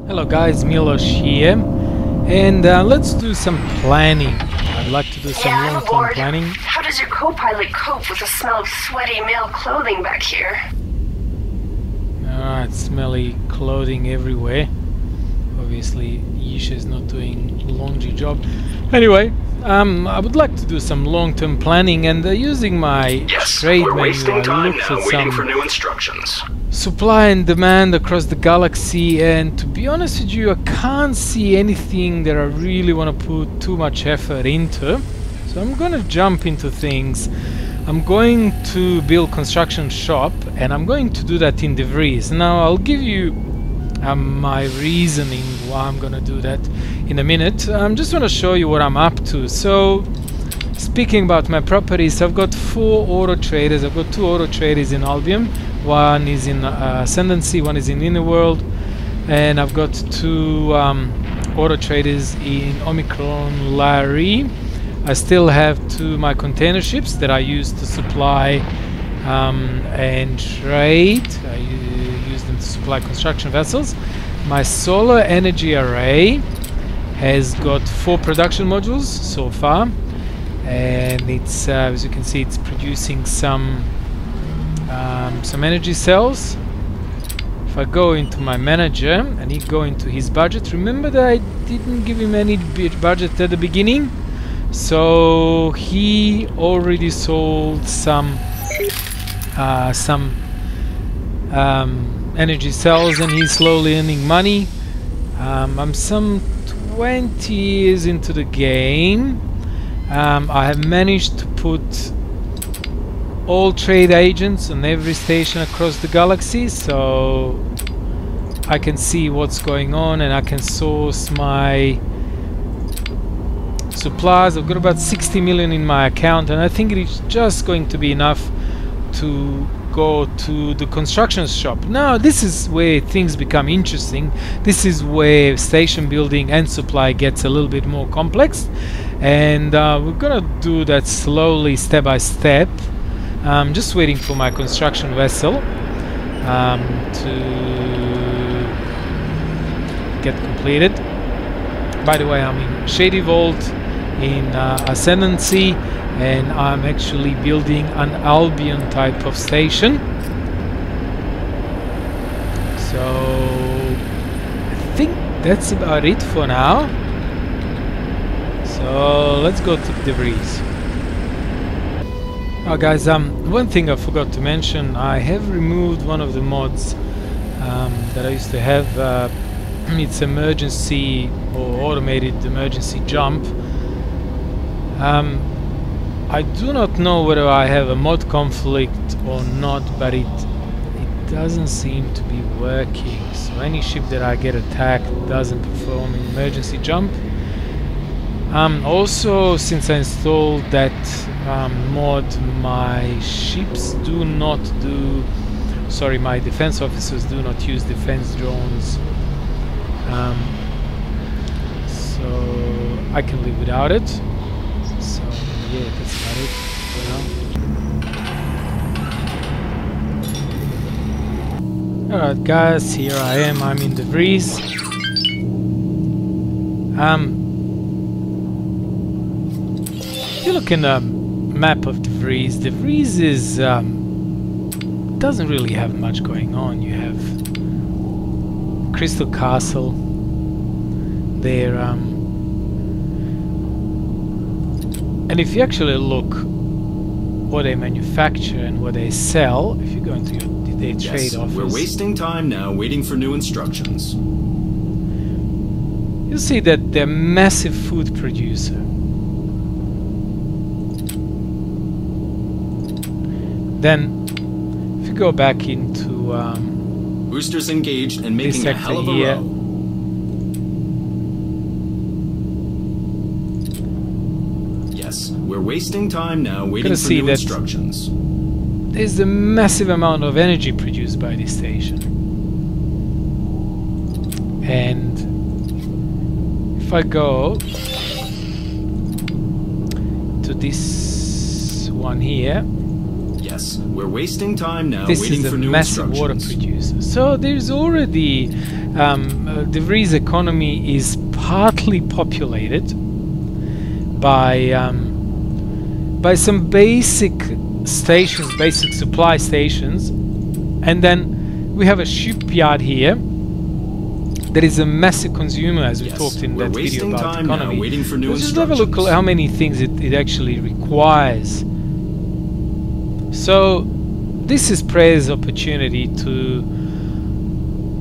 Hello guys, Mylo-s here, and let's do some planning. I'd like to do some long-term planning. How does your co-pilot cope with the smell of sweaty male clothing back here? Alright, smelly clothing everywhere. Obviously, Yisha's not doing laundry job. Anyway, I would like to do some long-term planning, and using my trade menu, I looked at some for new instructions. supply and demand across the galaxy, and to be honest with you, I can't see anything that I really want to put too much effort into. So I'm going to jump into things. I'm going to build construction shop, and I'm going to do that in DeVries. Now I'll give you my reasoning why I'm going to do that in a minute. I'm just going to show you what I'm up to. So speaking about my properties, I've got 4 auto traders. I've got 2 auto traders in Albion. One is in Ascendancy, one is in Inner World, and I've got 2 auto traders in Omicron Larry. I still have 2 my container ships that I use to supply and trade. I use them to supply construction vessels. My solar energy array has got 4 production modules so far, and it's as you can see, it's producing some energy cells. If I go into my manager and he go into his budget, remember that I didn't give him any budget at the beginning, so he already sold some energy cells, and he's slowly earning money. I'm some 20 years into the game. I have managed to put all trade agents on every station across the galaxy, so I can see what's going on and I can source my supplies. I've got about 60 million in my account, and I think it is just going to be enough to go to the construction shop. Now this is where things become interesting. This is where station building and supply gets a little bit more complex, and we're gonna do that slowly, step by step. I'm just waiting for my construction vessel to get completed. By the way, I'm in Shady Vault in Ascendancy, and I'm actually building an Albion type of station. So I think that's about it for now. So let's go to DeVries. Oh guys, one thing I forgot to mention, I have removed one of the mods that I used to have. It's emergency or automated emergency jump. I do not know whether I have a mod conflict or not, but it doesn't seem to be working. So any ship that I get attacked doesn't perform an emergency jump. Also, since I installed that mod, my ships do not do, sorry, my defense officers do not use defense drones, so I can live without it. So yeah, that's about it for now. Alright guys, here I am, I'm in DeVries. If you look in the map of DeVries, DeVries is doesn't really have much going on. You have Crystal Castle there, and if you actually look what they manufacture and what they sell, if you go into their trade office, we're wasting time now waiting for new instructions. You'll see that they're a massive food producer. Then, if you go back into boosters engaged and making a hell of a row. Yes, we're wasting time now waiting for new instructions. There's a massive amount of energy produced by this station, and if I go to this one here, we're wasting time now this waiting is for a new massive water instructions. producer. So there's already DeVries economy is partly populated by some basic stations, basic supply stations, and then we have a shipyard here that is a massive consumer, as we talked in that video about economy. Let's just have a look at how many things it actually requires. So this is Prey's opportunity to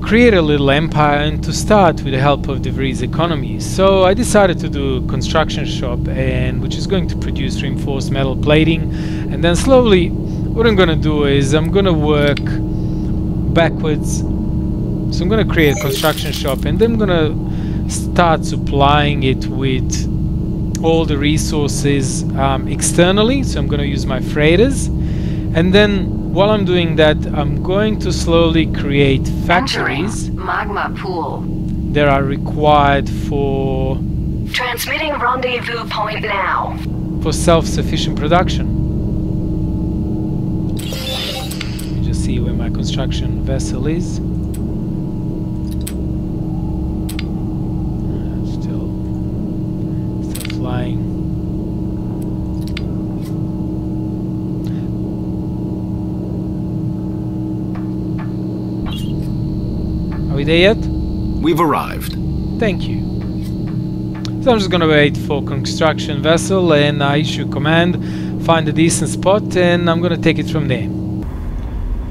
create a little empire and to start with the help of DeVries economy. So I decided to do a construction shop, and which is going to produce reinforced metal plating, and then slowly what I'm going to do is I'm going to work backwards. So I'm going to create a construction shop, and then I'm going to start supplying it with all the resources externally. So I'm going to use my freighters, and then while I'm doing that, I'm going to slowly create factories magma pool that are required for transmitting rendezvous point now for self-sufficient production. Let me just see where my construction vessel is. Still flying. Are we there yet? We've arrived. Thank you. So I'm just gonna wait for construction vessel, and I issue command, find a decent spot, and I'm gonna take it from there.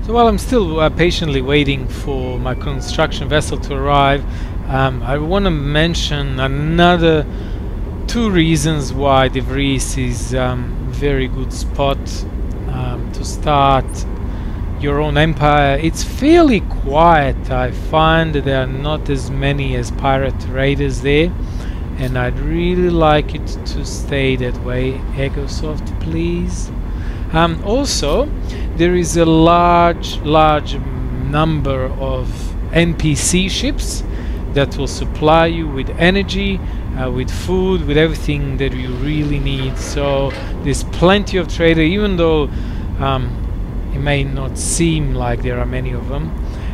So while I'm still patiently waiting for my construction vessel to arrive, I want to mention another 2 reasons why DeVries is a very good spot to start your own empire. It's fairly quiet. I find that there are not as many as pirate raiders there, and I'd really like it to stay that way. Egosoft, please. Also, there is a large number of NPC ships that will supply you with energy, with food, with everything that you really need. So there's plenty of trader, even though it may not seem like there are many of them.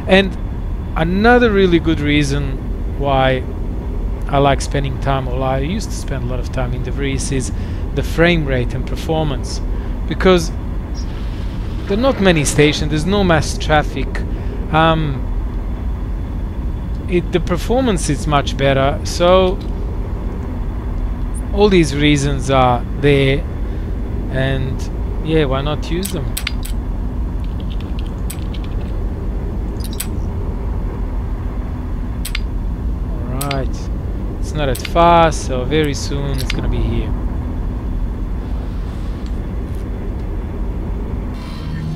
And another really good reason why I like spending time, or I used to spend a lot of time in DeVries, is the frame rate and performance, because there are not many stations, there's no mass traffic. The performance is much better, so all these reasons are there, and yeah, why not use them? Alright, it's not that far, so very soon it's gonna be here.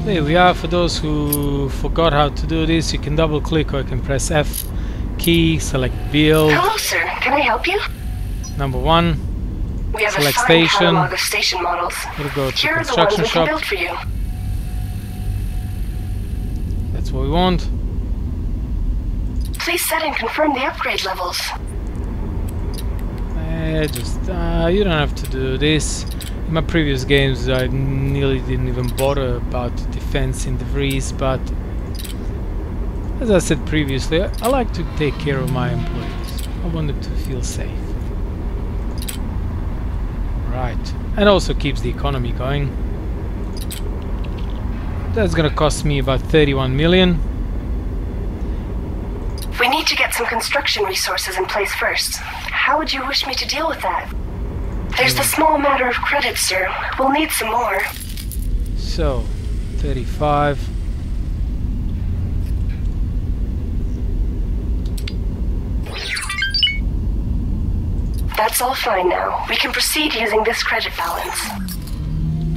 There we are. For those who forgot how to do this, you can double click, or you can press F key, select build. Hello, sir. Can I help you? Number 1. We have Select a fine station. catalog of station models. We'll go to Here are the ones construction we can shop. build for you. That's what we want. Please set and confirm the upgrade levels. You don't have to do this. In my previous games, I nearly didn't even bother about defense in DeVries, but as I said previously, I like to take care of my employees. I want them to feel safe. Right, and also keeps the economy going. That's gonna cost me about 31 million. We need to get some construction resources in place first. How would you wish me to deal with that? There's the small matter of credit, sir. We'll need some more. So, 35. That's all fine now. We can proceed using this credit balance.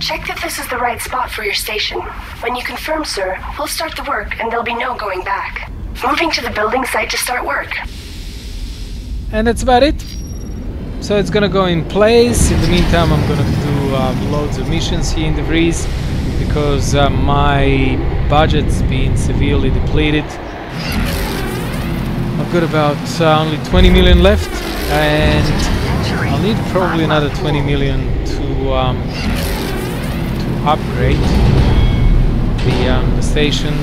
Check that this is the right spot for your station. When you confirm, sir, we'll start the work and there'll be no going back. Moving to the building site to start work. And that's about it. So it's gonna go in place. In the meantime, I'm gonna do loads of missions here in DeVries, because my budget's been severely depleted. I've got about only 20 million left, and I'll need probably another 20 million to upgrade the station.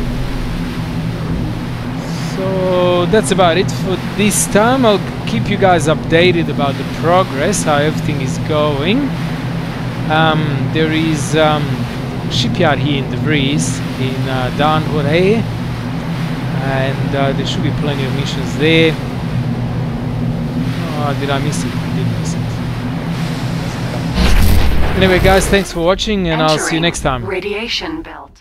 So that's about it for this time. I'll keep you guys updated about the progress, how everything is going. There is shipyard here in DeVries in Downwood area, and there should be plenty of missions there. Oh, did I miss it? I did miss it. Anyway guys, thanks for watching, and I'll see you next time. Radiation belt.